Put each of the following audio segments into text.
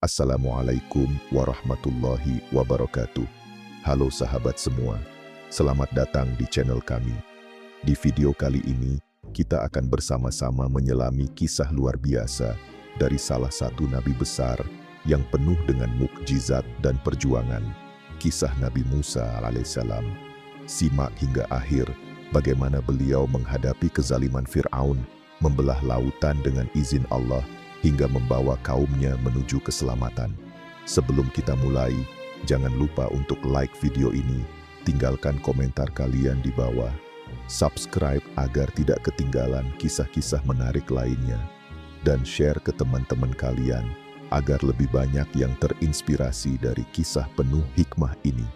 Assalamualaikum warahmatullahi wabarakatuh. Halo sahabat semua, selamat datang di channel kami. Di video kali ini, kita akan bersama-sama menyelami kisah luar biasa dari salah satu nabi besar yang penuh dengan mukjizat dan perjuangan, kisah Nabi Musa alaihissalam. Simak hingga akhir bagaimana beliau menghadapi kezaliman Fir'aun, membelah lautan dengan izin Allah, hingga membawa kaumnya menuju keselamatan. Sebelum kita mulai, jangan lupa untuk like video ini, tinggalkan komentar kalian di bawah, subscribe agar tidak ketinggalan kisah-kisah menarik lainnya, dan share ke teman-teman kalian agar lebih banyak yang terinspirasi dari kisah penuh hikmah ini.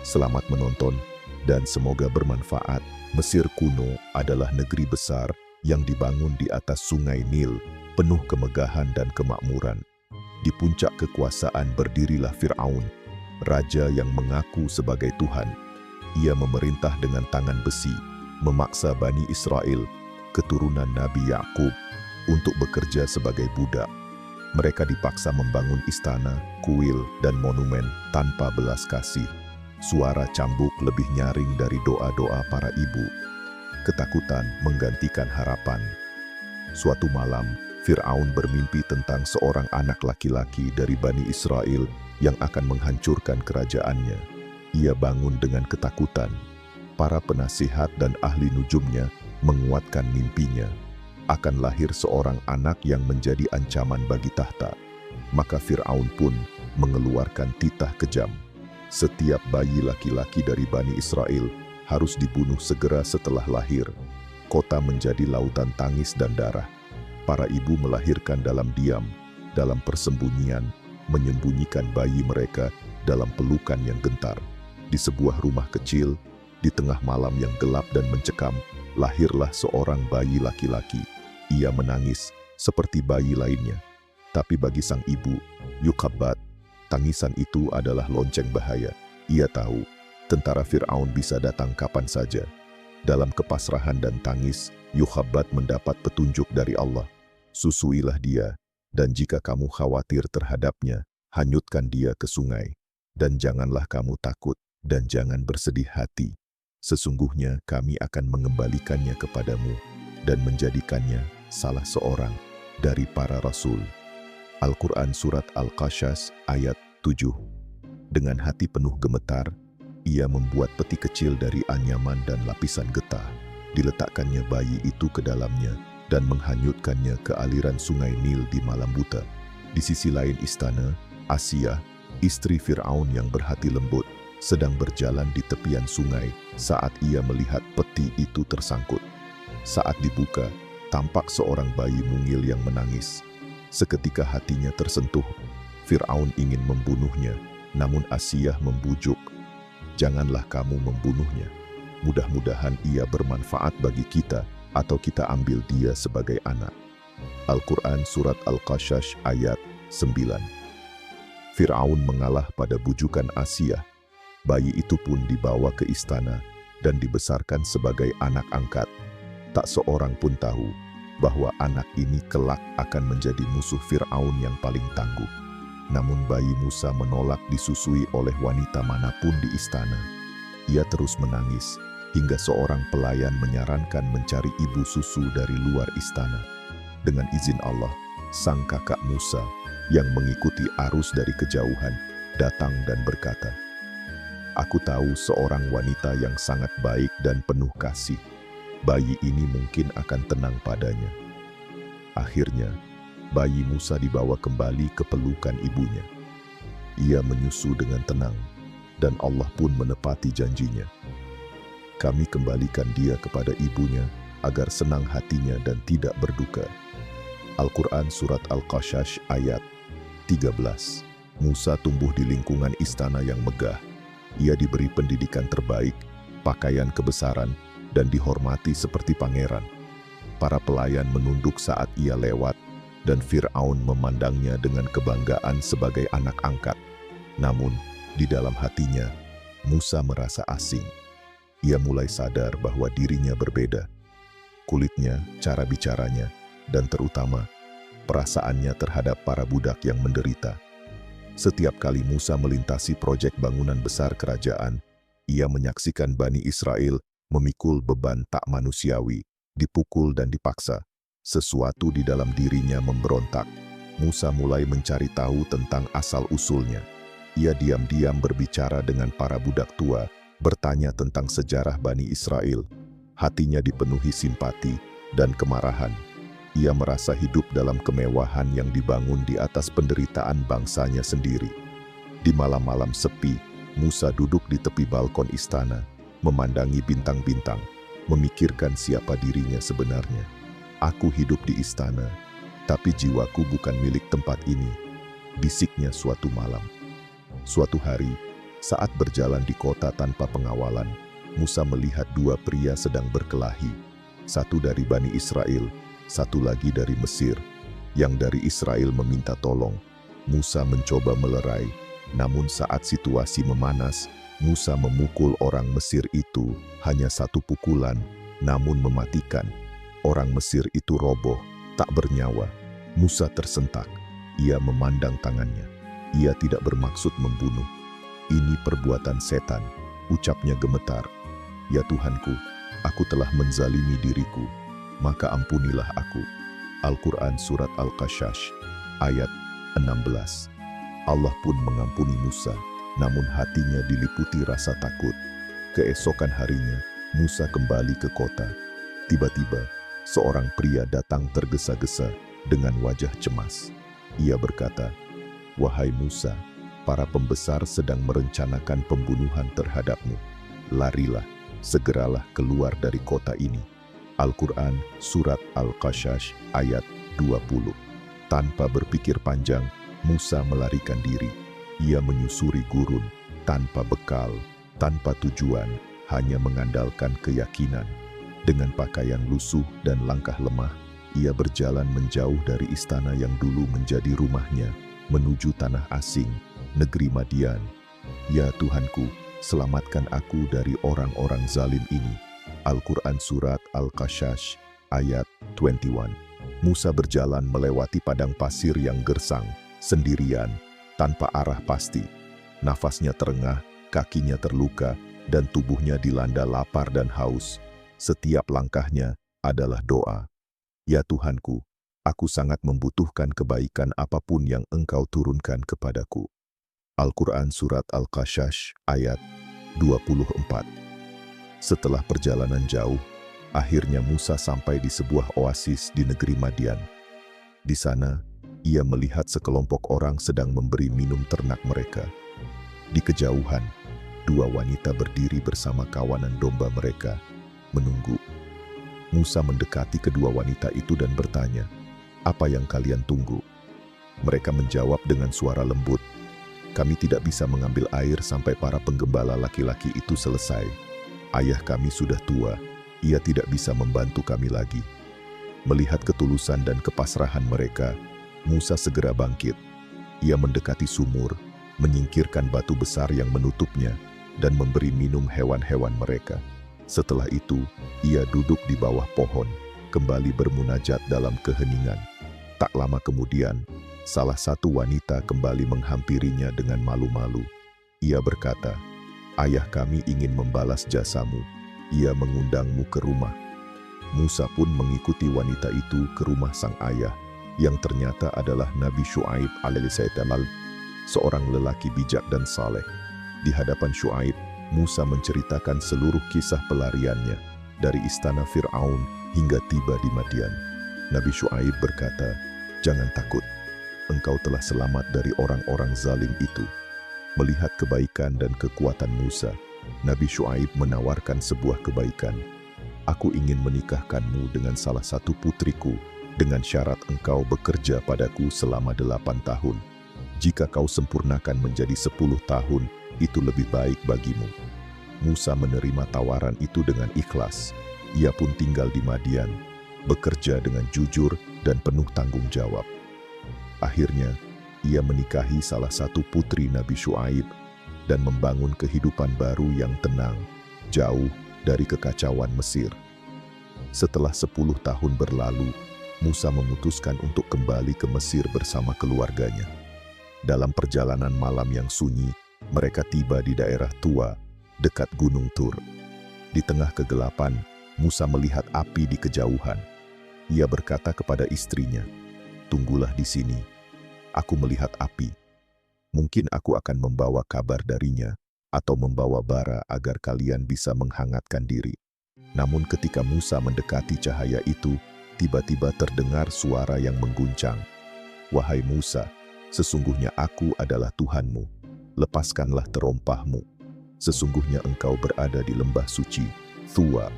Selamat menonton dan semoga bermanfaat. Mesir kuno adalah negeri besar yang dibangun di atas sungai Nil, penuh kemegahan dan kemakmuran. Di puncak kekuasaan berdirilah Fir'aun, raja yang mengaku sebagai Tuhan. Ia memerintah dengan tangan besi, memaksa Bani Israel, keturunan Nabi Yakub, untuk bekerja sebagai budak. Mereka dipaksa membangun istana, kuil, dan monumen tanpa belas kasih. Suara cambuk lebih nyaring dari doa-doa para ibu. Ketakutan menggantikan harapan. Suatu malam, Fir'aun bermimpi tentang seorang anak laki-laki dari Bani Israel yang akan menghancurkan kerajaannya. Ia bangun dengan ketakutan. Para penasihat dan ahli nujumnya menguatkan mimpinya. Akan lahir seorang anak yang menjadi ancaman bagi tahta. Maka Fir'aun pun mengeluarkan titah kejam. Setiap bayi laki-laki dari Bani Israel harus dibunuh segera setelah lahir. Kota menjadi lautan tangis dan darah. Para ibu melahirkan dalam diam, dalam persembunyian, menyembunyikan bayi mereka dalam pelukan yang gentar. Di sebuah rumah kecil, di tengah malam yang gelap dan mencekam, lahirlah seorang bayi laki-laki. Ia menangis seperti bayi lainnya. Tapi bagi sang ibu, Yukhabbat, tangisan itu adalah lonceng bahaya. Ia tahu, tentara Fir'aun bisa datang kapan saja. Dalam kepasrahan dan tangis, Yukhabbat mendapat petunjuk dari Allah. Susuilah dia, dan jika kamu khawatir terhadapnya, hanyutkan dia ke sungai. Dan janganlah kamu takut, dan jangan bersedih hati. Sesungguhnya kami akan mengembalikannya kepadamu, dan menjadikannya salah seorang dari para rasul. Al-Quran Surat Al-Qasas ayat 7. Dengan hati penuh gemetar, ia membuat peti kecil dari anyaman dan lapisan getah. Diletakkannya bayi itu ke dalamnya, dan menghanyutkannya ke aliran sungai Nil di malam buta. Di sisi lain istana, Asiyah, istri Fir'aun yang berhati lembut, sedang berjalan di tepian sungai saat ia melihat peti itu tersangkut. Saat dibuka, tampak seorang bayi mungil yang menangis. Seketika hatinya tersentuh. Fir'aun ingin membunuhnya, namun Asiyah membujuk, "Janganlah kamu membunuhnya. Mudah-mudahan ia bermanfaat bagi kita, atau kita ambil dia sebagai anak." Al-Quran Surat Al-Qasas ayat 9. Fir'aun mengalah pada bujukan Asiyah. Bayi itu pun dibawa ke istana dan dibesarkan sebagai anak angkat. Tak seorang pun tahu bahwa anak ini kelak akan menjadi musuh Fir'aun yang paling tangguh. Namun bayi Musa menolak disusui oleh wanita manapun di istana. Ia terus menangis, hingga seorang pelayan menyarankan mencari ibu susu dari luar istana. Dengan izin Allah, sang kakak Musa yang mengikuti arus dari kejauhan datang dan berkata, "Aku tahu seorang wanita yang sangat baik dan penuh kasih. Bayi ini mungkin akan tenang padanya." Akhirnya, bayi Musa dibawa kembali ke pelukan ibunya. Ia menyusu dengan tenang, dan Allah pun menepati janjinya. Kami kembalikan dia kepada ibunya agar senang hatinya dan tidak berduka. Al-Quran Surat Al-Qasas ayat 13. Musa tumbuh di lingkungan istana yang megah. Ia diberi pendidikan terbaik, pakaian kebesaran, dan dihormati seperti pangeran. Para pelayan menunduk saat ia lewat, dan Fir'aun memandangnya dengan kebanggaan sebagai anak angkat. Namun, di dalam hatinya, Musa merasa asing. Ia mulai sadar bahwa dirinya berbeda. Kulitnya, cara bicaranya, dan terutama, perasaannya terhadap para budak yang menderita Setiap kali Musa melintasi proyek bangunan besar kerajaan, ia menyaksikan Bani Israel memikul beban tak manusiawi, dipukul dan dipaksa. Sesuatu di dalam dirinya memberontak. Musa mulai mencari tahu tentang asal-usulnya. Ia diam-diam berbicara dengan para budak tua, bertanya tentang sejarah Bani Israel. Hatinya dipenuhi simpati dan kemarahan. Ia merasa hidup dalam kemewahan yang dibangun di atas penderitaan bangsanya sendiri. Di malam-malam sepi, Musa duduk di tepi balkon istana, memandangi bintang-bintang, memikirkan siapa dirinya sebenarnya. Aku hidup di istana, tapi jiwaku bukan milik tempat ini, bisiknya suatu malam. Suatu hari, saat berjalan di kota tanpa pengawalan, Musa melihat dua pria sedang berkelahi. Satu dari Bani Israel, satu lagi dari Mesir. Yang dari Israel meminta tolong. Musa mencoba melerai, namun saat situasi memanas, Musa memukul orang Mesir itu hanya satu pukulan, namun mematikan. Orang Mesir itu roboh, tak bernyawa. Musa tersentak. Ia memandang tangannya. Ia tidak bermaksud membunuh. Ini perbuatan setan, ucapnya gemetar. Ya Tuhanku, aku telah menzalimi diriku, maka ampunilah aku. Al-Quran Surat Al-Qasas, ayat 16. Allah pun mengampuni Musa, namun hatinya diliputi rasa takut. Keesokan harinya, Musa kembali ke kota. Tiba-tiba, seorang pria datang tergesa-gesa dengan wajah cemas. Ia berkata, "Wahai Musa, para pembesar sedang merencanakan pembunuhan terhadapmu. Larilah, segeralah keluar dari kota ini." Al-Quran Surat Al-Qasas ayat 20. Tanpa berpikir panjang, Musa melarikan diri. Ia menyusuri gurun, tanpa bekal, tanpa tujuan, hanya mengandalkan keyakinan. Dengan pakaian lusuh dan langkah lemah, ia berjalan menjauh dari istana yang dulu menjadi rumahnya, menuju tanah asing, negeri Madian. Ya Tuhanku, selamatkan aku dari orang-orang zalim ini. Al-Quran Surat Al-Qasas, ayat 21. Musa berjalan melewati padang pasir yang gersang, sendirian, tanpa arah pasti. Nafasnya terengah, kakinya terluka, dan tubuhnya dilanda lapar dan haus. Setiap langkahnya adalah doa. Ya Tuhanku, aku sangat membutuhkan kebaikan apapun yang Engkau turunkan kepadaku. Al-Quran Surat Al-Qasas, ayat 24. Setelah perjalanan jauh, akhirnya Musa sampai di sebuah oasis di negeri Madian. Di sana, ia melihat sekelompok orang sedang memberi minum ternak mereka. Di kejauhan, dua wanita berdiri bersama kawanan domba mereka, menunggu. Musa mendekati kedua wanita itu dan bertanya, "Apa yang kalian tunggu?" Mereka menjawab dengan suara lembut, "Kami tidak bisa mengambil air sampai para penggembala laki-laki itu selesai. Ayah kami sudah tua, ia tidak bisa membantu kami lagi." Melihat ketulusan dan kepasrahan mereka, Musa segera bangkit. Ia mendekati sumur, menyingkirkan batu besar yang menutupnya, dan memberi minum hewan-hewan mereka. Setelah itu, ia duduk di bawah pohon, kembali bermunajat dalam keheningan. Tak lama kemudian, salah satu wanita kembali menghampirinya dengan malu-malu. Ia berkata, "Ayah kami ingin membalas jasamu. Ia mengundangmu ke rumah." Musa pun mengikuti wanita itu ke rumah sang ayah, yang ternyata adalah Nabi Syuaib alaihissalam, seorang lelaki bijak dan saleh. Di hadapan Syuaib, Musa menceritakan seluruh kisah pelariannya, dari istana Fir'aun hingga tiba di Madian. Nabi Syuaib berkata, "Jangan takut, engkau telah selamat dari orang-orang zalim itu." Melihat kebaikan dan kekuatan Musa, Nabi Syuaib menawarkan sebuah kebaikan. "Aku ingin menikahkanmu dengan salah satu putriku, dengan syarat engkau bekerja padaku selama 8 tahun. Jika kau sempurnakan menjadi 10 tahun, itu lebih baik bagimu." Musa menerima tawaran itu dengan ikhlas. Ia pun tinggal di Madian, bekerja dengan jujur dan penuh tanggung jawab. Akhirnya, ia menikahi salah satu putri Nabi Syuaib dan membangun kehidupan baru yang tenang, jauh dari kekacauan Mesir. Setelah 10 tahun berlalu, Musa memutuskan untuk kembali ke Mesir bersama keluarganya. Dalam perjalanan malam yang sunyi, mereka tiba di daerah tua, dekat Gunung Tur. Di tengah kegelapan, Musa melihat api di kejauhan. Ia berkata kepada istrinya, "Tunggulah di sini. Aku melihat api. Mungkin aku akan membawa kabar darinya, atau membawa bara agar kalian bisa menghangatkan diri." Namun ketika Musa mendekati cahaya itu, tiba-tiba terdengar suara yang mengguncang. "Wahai Musa, sesungguhnya aku adalah Tuhanmu. Lepaskanlah terompahmu. Sesungguhnya engkau berada di lembah suci, Thua."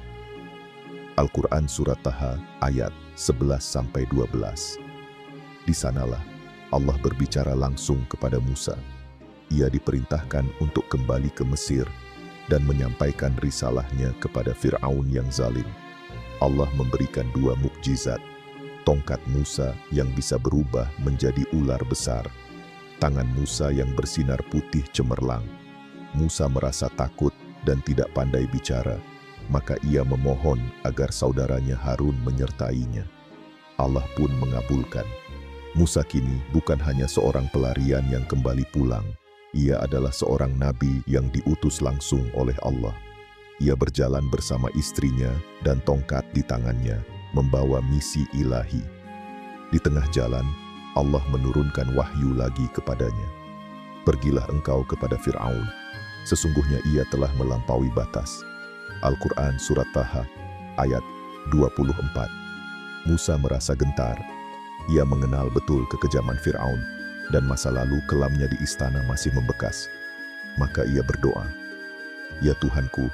Al-Quran Surat Taha ayat 11-12. Di sanalah Allah berbicara langsung kepada Musa. Ia diperintahkan untuk kembali ke Mesir dan menyampaikan risalahnya kepada Fir'aun yang zalim. Allah memberikan 2 mukjizat, tongkat Musa yang bisa berubah menjadi ular besar, tangan Musa yang bersinar putih cemerlang. Musa merasa takut dan tidak pandai bicara, maka ia memohon agar saudaranya Harun menyertainya. Allah pun mengabulkan. Musa kini bukan hanya seorang pelarian yang kembali pulang, ia adalah seorang nabi yang diutus langsung oleh Allah. Ia berjalan bersama istrinya dan tongkat di tangannya, membawa misi ilahi. Di tengah jalan, Allah menurunkan wahyu lagi kepadanya. "Pergilah engkau kepada Fir'aun. Sesungguhnya ia telah melampaui batas." Al-Quran Surat Taha ayat 24. Musa merasa gentar. Ia mengenal betul kekejaman Fir'aun dan masa lalu kelamnya di istana masih membekas. Maka ia berdoa, "Ya Tuhanku,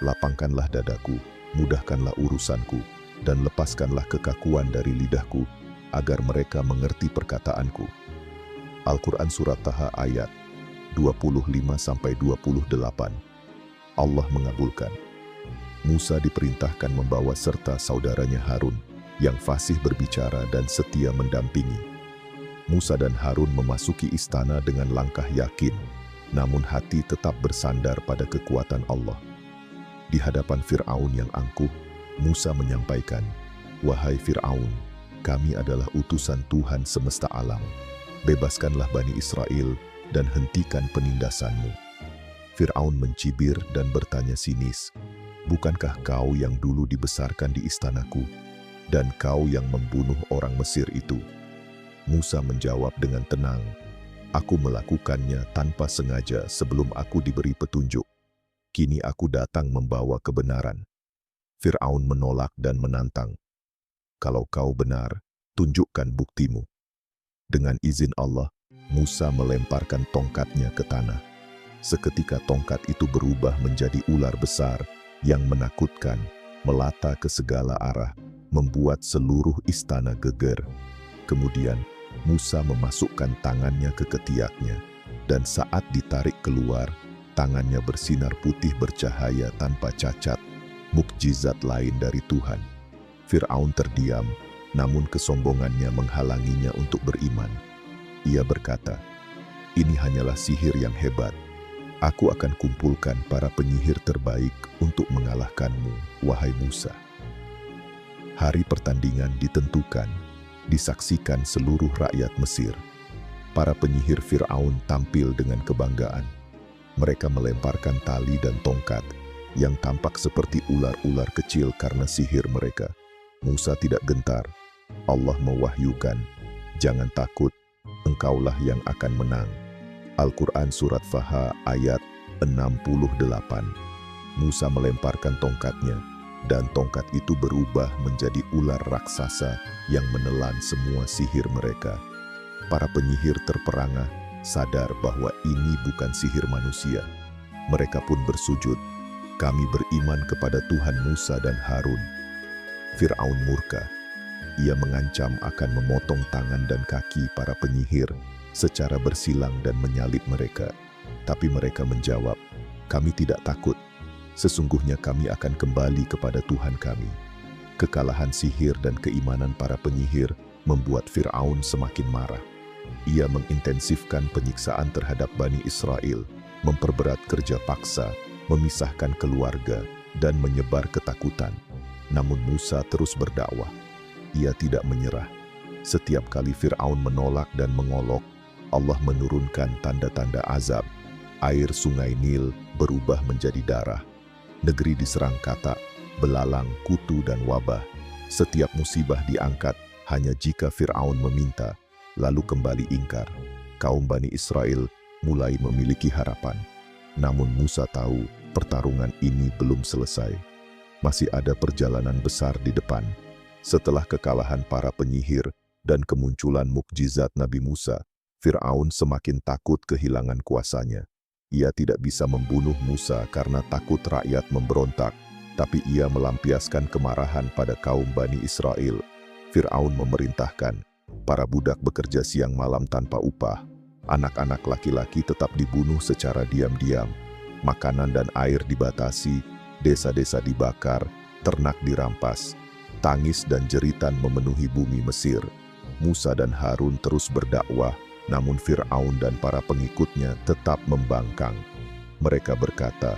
lapangkanlah dadaku, mudahkanlah urusanku, dan lepaskanlah kekakuan dari lidahku, agar mereka mengerti perkataanku." Al-Quran Surat Taha ayat 25-28. Allah mengabulkan. Musa diperintahkan membawa serta saudaranya Harun, yang fasih berbicara dan setia mendampingi. Musa dan Harun memasuki istana dengan langkah yakin, namun hati tetap bersandar pada kekuatan Allah. Di hadapan Fir'aun yang angkuh, Musa menyampaikan, "Wahai Fir'aun, kami adalah utusan Tuhan semesta alam. Bebaskanlah Bani Israel dan hentikan penindasanmu." Fir'aun mencibir dan bertanya sinis, "Bukankah kau yang dulu dibesarkan di istanaku, dan kau yang membunuh orang Mesir itu?" Musa menjawab dengan tenang, "Aku melakukannya tanpa sengaja sebelum aku diberi petunjuk. Kini aku datang membawa kebenaran." Fir'aun menolak dan menantang, "Kalau kau benar, tunjukkan buktimu." Dengan izin Allah, Musa melemparkan tongkatnya ke tanah. Seketika tongkat itu berubah menjadi ular besar yang menakutkan, melata ke segala arah, membuat seluruh istana geger. Kemudian, Musa memasukkan tangannya ke ketiaknya, dan saat ditarik keluar, tangannya bersinar putih bercahaya tanpa cacat, mukjizat lain dari Tuhan. Fir'aun terdiam, namun kesombongannya menghalanginya untuk beriman. Ia berkata, "Ini hanyalah sihir yang hebat. Aku akan kumpulkan para penyihir terbaik untuk mengalahkanmu, wahai Musa." Hari pertandingan ditentukan, disaksikan seluruh rakyat Mesir. Para penyihir Fir'aun tampil dengan kebanggaan. Mereka melemparkan tali dan tongkat yang tampak seperti ular-ular kecil karena sihir mereka. Musa tidak gentar. Allah mewahyukan, "Jangan takut, engkaulah yang akan menang." Al-Quran Surat Taha ayat 68. Musa melemparkan tongkatnya, dan tongkat itu berubah menjadi ular raksasa yang menelan semua sihir mereka. Para penyihir terperangah, sadar bahwa ini bukan sihir manusia. Mereka pun bersujud, "Kami beriman kepada Tuhan Musa dan Harun." Fir'aun murka. Ia mengancam akan memotong tangan dan kaki para penyihir secara bersilang dan menyalib mereka. Tapi mereka menjawab, "Kami tidak takut. Sesungguhnya kami akan kembali kepada Tuhan kami." Kekalahan sihir dan keimanan para penyihir membuat Fir'aun semakin marah. Ia mengintensifkan penyiksaan terhadap Bani Israel, memperberat kerja paksa, memisahkan keluarga, dan menyebar ketakutan. Namun Musa terus berdakwah. Ia tidak menyerah. Setiap kali Fir'aun menolak dan mengolok, Allah menurunkan tanda-tanda azab. Air sungai Nil berubah menjadi darah. Negeri diserang katak, belalang, kutu, dan wabah. Setiap musibah diangkat hanya jika Fir'aun meminta, lalu kembali ingkar. Kaum Bani Israel mulai memiliki harapan. Namun Musa tahu pertarungan ini belum selesai. Masih ada perjalanan besar di depan. Setelah kekalahan para penyihir dan kemunculan mukjizat Nabi Musa, Fir'aun semakin takut kehilangan kuasanya. Ia tidak bisa membunuh Musa karena takut rakyat memberontak, tapi ia melampiaskan kemarahan pada kaum Bani Israel. Fir'aun memerintahkan para budak bekerja siang malam tanpa upah. Anak-anak laki-laki tetap dibunuh secara diam-diam. Makanan dan air dibatasi, desa-desa dibakar, ternak dirampas. Tangis dan jeritan memenuhi bumi Mesir. Musa dan Harun terus berdakwah, namun Fir'aun dan para pengikutnya tetap membangkang. Mereka berkata,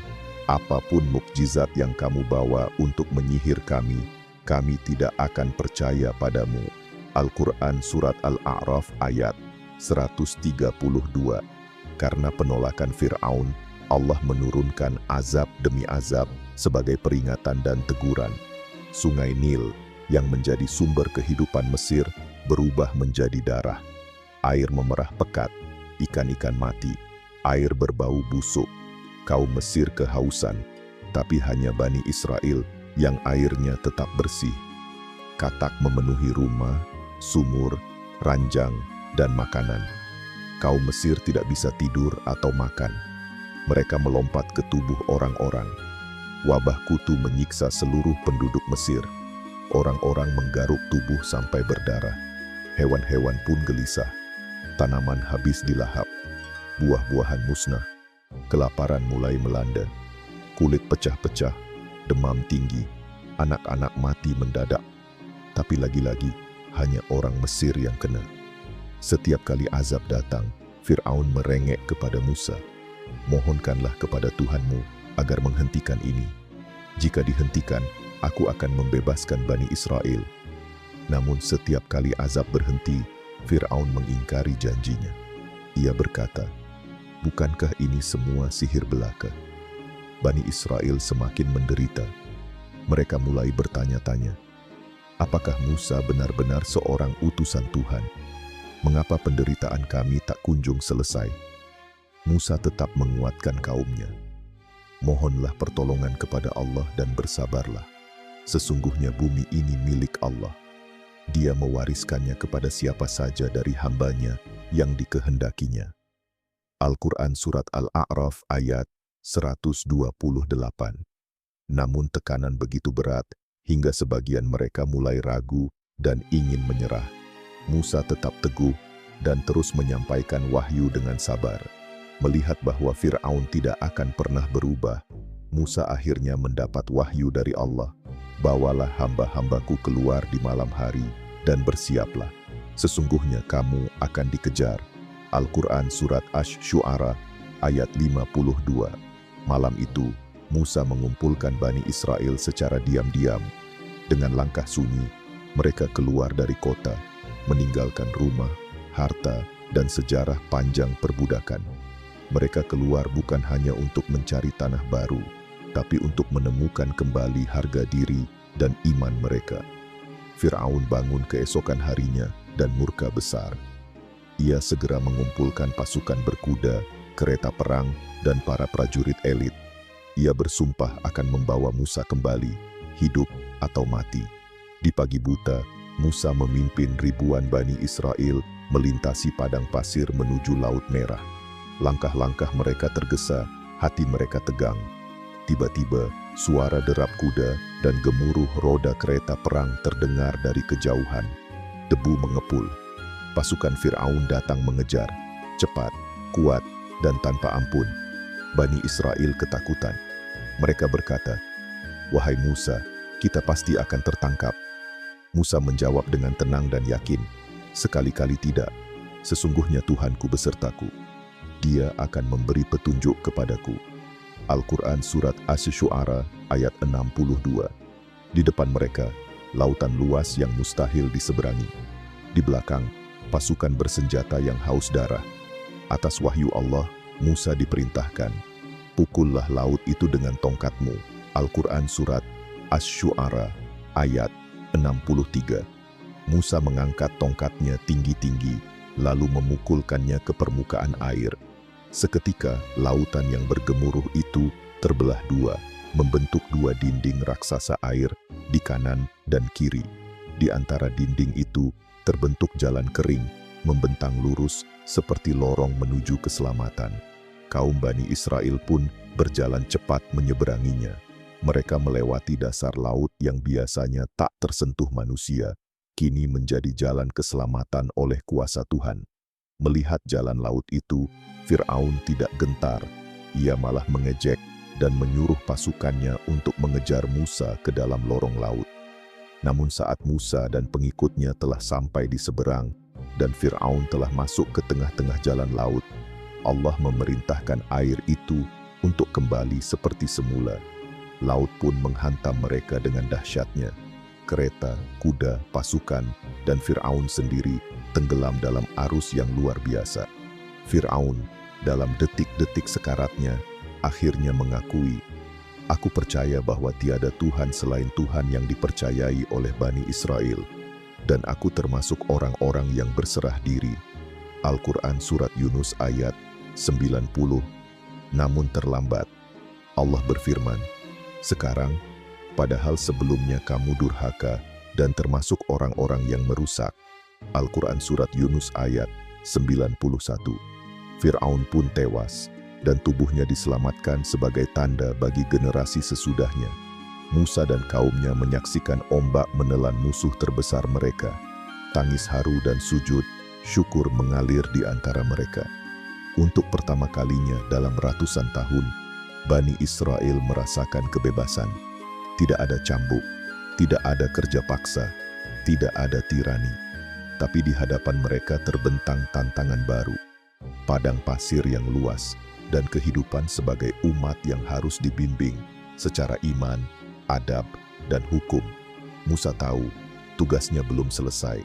"Apapun mukjizat yang kamu bawa untuk menyihir kami tidak akan percaya padamu." Al-Quran Surat Al-A'raf ayat 132. Karena penolakan Fir'aun, Allah menurunkan azab demi azab sebagai peringatan dan teguran. Sungai Nil yang menjadi sumber kehidupan Mesir berubah menjadi darah. Air memerah pekat, ikan-ikan mati, air berbau busuk. Kaum Mesir kehausan, tapi hanya Bani Israel yang airnya tetap bersih. Katak memenuhi rumah, sumur, ranjang, dan makanan. Kaum Mesir tidak bisa tidur atau makan. Mereka melompat ke tubuh orang-orang. Wabah kutu menyiksa seluruh penduduk Mesir. Orang-orang menggaruk tubuh sampai berdarah. Hewan-hewan pun gelisah. Tanaman habis dilahap. Buah-buahan musnah. Kelaparan mulai melanda. Kulit pecah-pecah, demam tinggi. Anak-anak mati mendadak. Tapi lagi-lagi, hanya orang Mesir yang kena. Setiap kali azab datang, Fir'aun merengek kepada Musa. "Mohonkanlah kepada Tuhanmu agar menghentikan ini. Jika dihentikan, aku akan membebaskan Bani Israel." Namun setiap kali azab berhenti, Fir'aun mengingkari janjinya. Ia berkata, "Bukankah ini semua sihir belaka?" Bani Israel semakin menderita. Mereka mulai bertanya-tanya, apakah Musa benar-benar seorang utusan Tuhan? Mengapa penderitaan kami tak kunjung selesai? Musa tetap menguatkan kaumnya. "Mohonlah pertolongan kepada Allah dan bersabarlah. Sesungguhnya bumi ini milik Allah. Dia mewariskannya kepada siapa saja dari hambanya yang dikehendakinya." Al-Quran Surat Al-A'raf ayat 128. Namun tekanan begitu berat hingga sebagian mereka mulai ragu dan ingin menyerah. Musa tetap teguh dan terus menyampaikan wahyu dengan sabar. Melihat bahwa Fir'aun tidak akan pernah berubah, Musa akhirnya mendapat wahyu dari Allah. "Bawalah hamba-hambaku keluar di malam hari dan bersiaplah. Sesungguhnya kamu akan dikejar." Al-Quran Surat Asy-Syu'ara ayat 52. Malam itu, Musa mengumpulkan Bani Israel secara diam-diam. Dengan langkah sunyi, mereka keluar dari kota, meninggalkan rumah, harta, dan sejarah panjang perbudakan. Mereka keluar bukan hanya untuk mencari tanah baru, tapi untuk menemukan kembali harga diri dan iman mereka. Fir'aun bangun keesokan harinya dan murka besar. Ia segera mengumpulkan pasukan berkuda, kereta perang, dan para prajurit elit. Ia bersumpah akan membawa Musa kembali, hidup atau mati. Di pagi buta, Musa memimpin ribuan Bani Israel melintasi padang pasir menuju Laut Merah. Langkah-langkah mereka tergesa, hati mereka tegang. Tiba-tiba, suara derap kuda dan gemuruh roda kereta perang terdengar dari kejauhan. Debu mengepul. Pasukan Fir'aun datang mengejar, cepat, kuat, dan tanpa ampun. Bani Israel ketakutan. Mereka berkata, "Wahai Musa, kita pasti akan tertangkap." Musa menjawab dengan tenang dan yakin, "Sekali-kali tidak. Sesungguhnya Tuhanku besertaku. Dia akan memberi petunjuk kepadaku." Al-Quran Surat Asy-Syu'ara ayat 62. Di depan mereka, lautan luas yang mustahil diseberangi. Di belakang, pasukan bersenjata yang haus darah. Atas wahyu Allah, Musa diperintahkan, "Pukullah laut itu dengan tongkatmu." Al-Quran Surat Asy-Syu'ara ayat 63. Musa mengangkat tongkatnya tinggi-tinggi, lalu memukulkannya ke permukaan air. Seketika, lautan yang bergemuruh itu terbelah dua, membentuk dua dinding raksasa air di kanan dan kiri. Di antara dinding itu terbentuk jalan kering, membentang lurus seperti lorong menuju keselamatan. Kaum Bani Israel pun berjalan cepat menyeberanginya. Mereka melewati dasar laut yang biasanya tak tersentuh manusia, kini menjadi jalan keselamatan oleh kuasa Tuhan. Melihat jalan laut itu, Fir'aun tidak gentar. Ia malah mengejek dan menyuruh pasukannya untuk mengejar Musa ke dalam lorong laut. Namun saat Musa dan pengikutnya telah sampai di seberang dan Fir'aun telah masuk ke tengah-tengah jalan laut, Allah memerintahkan air itu untuk kembali seperti semula. Laut pun menghantam mereka dengan dahsyatnya. Kereta, kuda, pasukan, dan Fir'aun sendiri tenggelam dalam arus yang luar biasa. Fir'aun dalam detik-detik sekaratnya akhirnya mengakui, "Aku percaya bahwa tiada Tuhan selain Tuhan yang dipercayai oleh Bani Israel, dan aku termasuk orang-orang yang berserah diri." Al-Quran Surat Yunus ayat 90. Namun terlambat. Allah berfirman, "Sekarang, padahal sebelumnya kamu durhaka dan termasuk orang-orang yang merusak." Al-Quran Surat Yunus ayat 91. Fir'aun pun tewas, dan tubuhnya diselamatkan sebagai tanda bagi generasi sesudahnya. Musa dan kaumnya menyaksikan ombak menelan musuh terbesar mereka. Tangis haru dan sujud, syukur mengalir di antara mereka. Untuk pertama kalinya dalam ratusan tahun, Bani Israel merasakan kebebasan. Tidak ada cambuk, tidak ada kerja paksa, tidak ada tirani. Tapi di hadapan mereka terbentang tantangan baru. Padang pasir yang luas, dan kehidupan sebagai umat yang harus dibimbing secara iman, adab, dan hukum. Musa tahu, tugasnya belum selesai.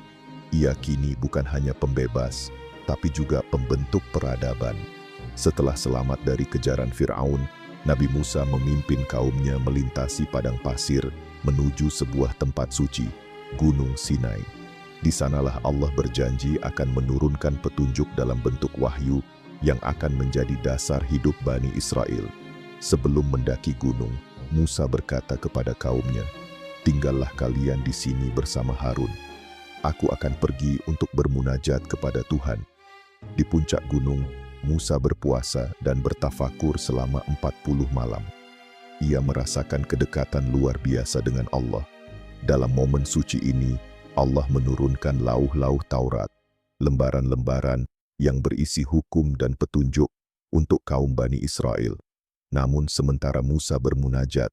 Ia kini bukan hanya pembebas, tapi juga pembentuk peradaban. Setelah selamat dari kejaran Fir'aun, Nabi Musa memimpin kaumnya melintasi padang pasir menuju sebuah tempat suci, Gunung Sinai. Di sanalah Allah berjanji akan menurunkan petunjuk dalam bentuk wahyu yang akan menjadi dasar hidup Bani Israel. Sebelum mendaki gunung, Musa berkata kepada kaumnya, "Tinggallah kalian di sini bersama Harun. Aku akan pergi untuk bermunajat kepada Tuhan." Di puncak gunung, Musa berpuasa dan bertafakur selama 40 malam. Ia merasakan kedekatan luar biasa dengan Allah. Dalam momen suci ini, Allah menurunkan lauh-lauh Taurat, lembaran-lembaran yang berisi hukum dan petunjuk untuk kaum Bani Israel. Namun sementara Musa bermunajat,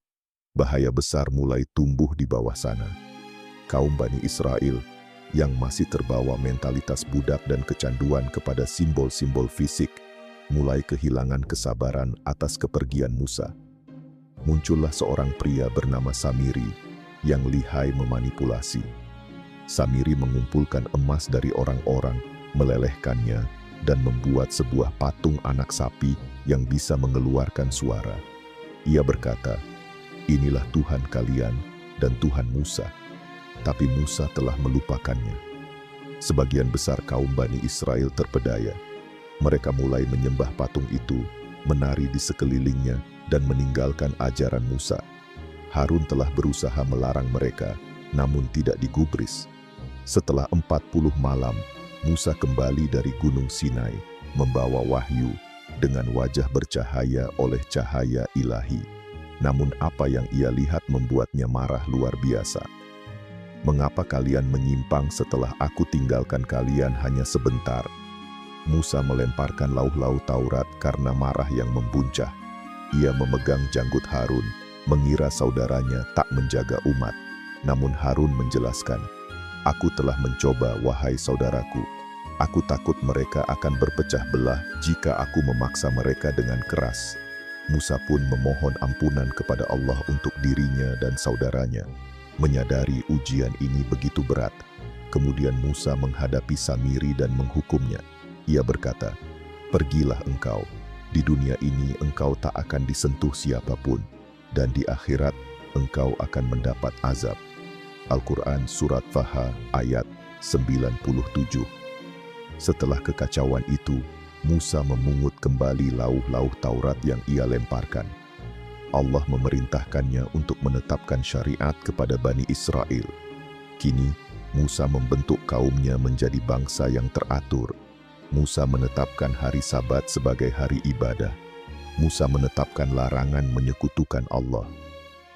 bahaya besar mulai tumbuh di bawah sana. Kaum Bani Israel yang masih terbawa mentalitas budak dan kecanduan kepada simbol-simbol fisik, mulai kehilangan kesabaran atas kepergian Musa. Muncullah seorang pria bernama Samiri yang lihai memanipulasi. Samiri mengumpulkan emas dari orang-orang, melelehkannya, dan membuat sebuah patung anak sapi yang bisa mengeluarkan suara. Ia berkata, "Inilah Tuhan kalian dan Tuhan Musa." Tapi Musa telah melupakannya. Sebagian besar kaum Bani Israel terpedaya. Mereka mulai menyembah patung itu, menari di sekelilingnya, dan meninggalkan ajaran Musa. Harun telah berusaha melarang mereka, namun tidak digubris. Setelah 40 malam, Musa kembali dari Gunung Sinai, membawa wahyu dengan wajah bercahaya oleh cahaya ilahi. Namun apa yang ia lihat membuatnya marah luar biasa. "Mengapa kalian menyimpang setelah aku tinggalkan kalian hanya sebentar?" Musa melemparkan lauh-lauh Taurat karena marah yang membuncah. Ia memegang janggut Harun, mengira saudaranya tak menjaga umat. Namun Harun menjelaskan, "Aku telah mencoba, wahai saudaraku. Aku takut mereka akan berpecah belah jika aku memaksa mereka dengan keras." Musa pun memohon ampunan kepada Allah untuk dirinya dan saudaranya. Menyadari ujian ini begitu berat, kemudian Musa menghadapi Samiri dan menghukumnya. Ia berkata, Pergilah engkau. Di dunia ini engkau tak akan disentuh siapapun, dan di akhirat engkau akan mendapat azab. Al-Quran Surat Taha ayat 97. Setelah kekacauan itu, Musa memungut kembali lauh-lauh Taurat yang ia lemparkan. Allah memerintahkannya untuk menetapkan syariat kepada Bani Israel. Kini, Musa membentuk kaumnya menjadi bangsa yang teratur. Musa menetapkan hari Sabat sebagai hari ibadah. Musa menetapkan larangan menyekutukan Allah.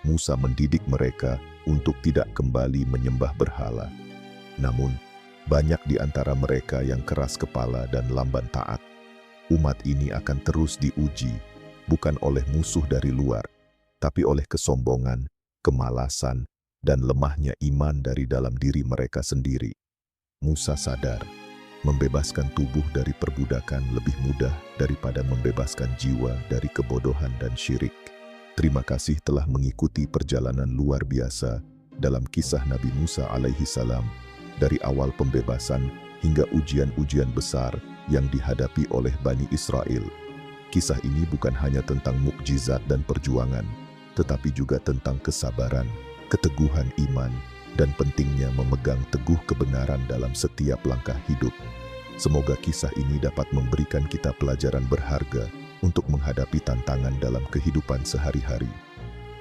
Musa mendidik mereka untuk tidak kembali menyembah berhala. Namun, banyak di antara mereka yang keras kepala dan lamban taat. Umat ini akan terus diuji, bukan oleh musuh dari luar, tapi oleh kesombongan, kemalasan, dan lemahnya iman dari dalam diri mereka sendiri. Musa sadar, membebaskan tubuh dari perbudakan lebih mudah daripada membebaskan jiwa dari kebodohan dan syirik. Terima kasih telah mengikuti perjalanan luar biasa dalam kisah Nabi Musa alaihi salam, dari awal pembebasan hingga ujian-ujian besar yang dihadapi oleh Bani Israel. Kisah ini bukan hanya tentang mukjizat dan perjuangan, tetapi juga tentang kesabaran, keteguhan iman, dan pentingnya memegang teguh kebenaran dalam setiap langkah hidup. Semoga kisah ini dapat memberikan kita pelajaran berharga untuk menghadapi tantangan dalam kehidupan sehari-hari.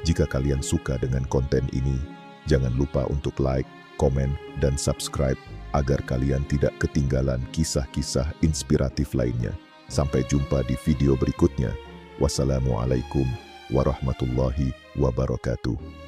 Jika kalian suka dengan konten ini, jangan lupa untuk like, komen, dan subscribe agar kalian tidak ketinggalan kisah-kisah inspiratif lainnya. Sampai jumpa di video berikutnya. Wassalamualaikum warahmatullahi wabarakatuh.